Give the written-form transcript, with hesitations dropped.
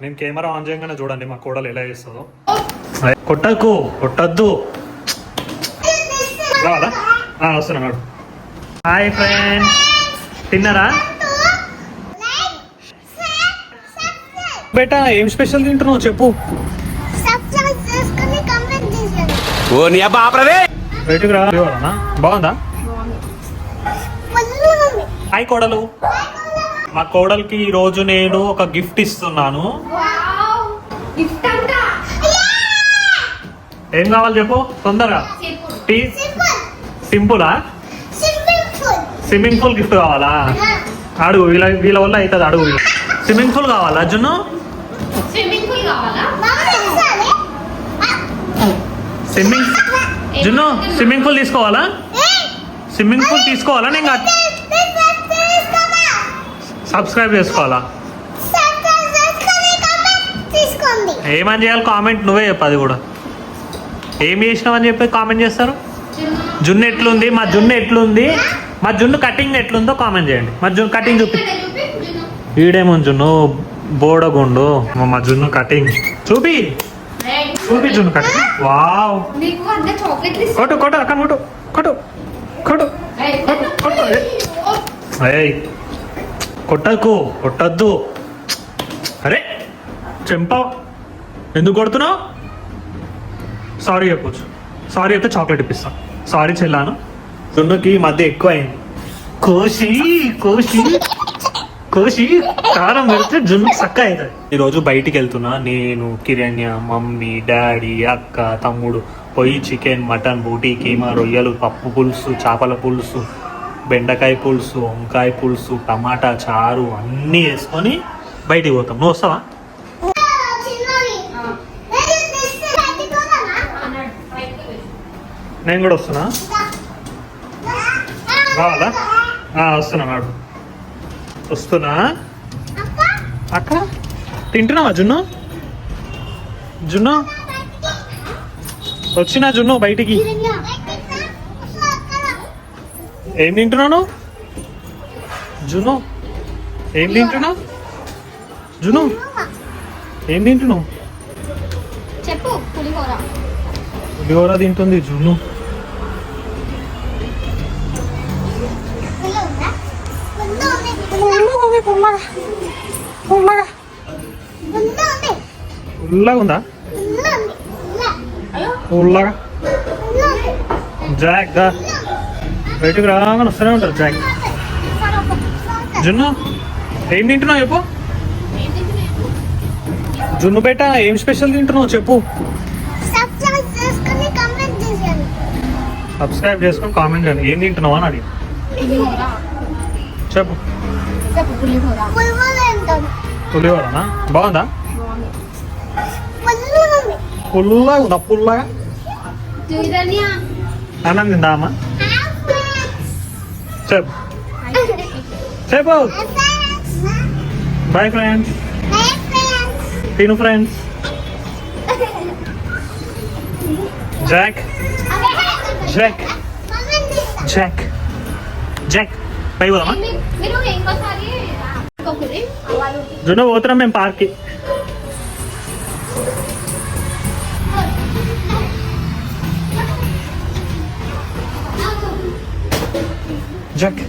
నేను camera on చేయగానే చూడండి మా కోడలు ఎలా చేస్తుందో. కొట్టకు, కొట్టద్దు. రావాలా? వస్తున్నాడు. హాయ్ ఫ్రెండ్స్, తిన్నారా? బేటా ఏం స్పెషల్ తింటున్నావు చెప్పు. బయటకు రా. బాగుందా? హాయ్ కోడలు. మా కోడలికి ఈ రోజు నేను ఒక గిఫ్ట్ ఇస్తున్నాను. ఏం కావాలి చెప్పు తొందరగా. సింపులా? స్విమ్మింగ్ పూల్ గిఫ్ట్ కావాలా? అడుగు, వీళ్ళ వల్ల అవుతుంది. అడుగు. స్విమ్మింగ్ పూల్ కావాలా జున్ను? జున్ను స్విమ్మింగ్ పూల్ తీసుకోవాలా? స్విమ్మింగ్ పూల్ తీసుకోవాలా? నేను సబ్స్క్రైబ్ చేసుకోవాలా? ఏమని చేయాలి కామెంట్ నువ్వే చెప్పు. అది కూడా ఏం చేసినావని చెప్పి కామెంట్ చేస్తారు. జున్ను ఎట్లుంది, మా జున్ను ఎట్లుంది, మా జున్ను కటింగ్ ఎట్లుందో కామెంట్ చేయండి. మా జున్ను కటింగ్ చూపి. ఈడేమో జున్ను బోడగుండు. మా జున్ను కటింగ్ చూపి. చూపి జున్ను కటింగ్. వావ్. కొట్టు కొట్టు అక్కడ కొట్టు కొట్టు కొట్టు కొట్టు. కొట్టకు, కొట్టద్దు. అరే చెంప ఎందుకు కొడుతున్నావు? సారీ చెప్పొచ్చు. సారీ చెప్తే చాక్లెట్ ఇప్పిస్తా. సారీ చెల్లాను. జున్నుకి ఈ మధ్య ఎక్కువ అయింది. కోసి కోసి కోసి కారం పెడితే జున్ను చక్క అవుతుంది. ఈరోజు బయటికి వెళ్తున్నా. నేను, కిరణ్య, మమ్మీ, డాడీ, అక్క, తమ్ముడు పోయి చికెన్, మటన్, బూటీ, కీమా, రొయ్యలు, పప్పు పులుసు, చేపల పులుసు, బెండకాయ పులుసు, వంకాయ పులుసు, టమాటా చారు అన్నీ వేసుకొని బయటికి పోతాం. నువ్వు వస్తావా? నేను కూడా వస్తున్నా. రావాలా? వస్తున్నా నాడు. వస్తున్నా. అక్క తింటున్నావా జున్ను? జున్ను వచ్చినా జున్ను బయటికి. ఏం తింటున్నాను జున్ను? ఏం తింటున్నావు జున్ను? ఏం తింటున్నావు చెప్పు. పులిహోర తింటుంది జున్ను. ఉల్లగా ఉందా? ఉల్లగా. జాక్ దా బయటకు రాగానే వస్తూనే ఉంటారు జాక్. జున్ను ఏం తింటున్నావు చెప్పు. జున్ను బేట ఏం స్పెషల్ తింటున్నావు చెప్పు. సబ్స్క్రైబ్ చేసుకొని కామెంట్ చేయండి. ఏం తింటున్నావు అని అడిగి చెప్పు. పులిహోరనా? బాగుందా? పుల్లగా ఉందా? పుల్లగా అన్నం తిందామా? చెప్పు చెప్పు. Bye friends. తిను ఫ్రెండ్స్. జాక్ జాక్ జాక్ జాక్ పై పోదామా? జున్ను పోతున్నాం మేము పార్క్కి. జాక్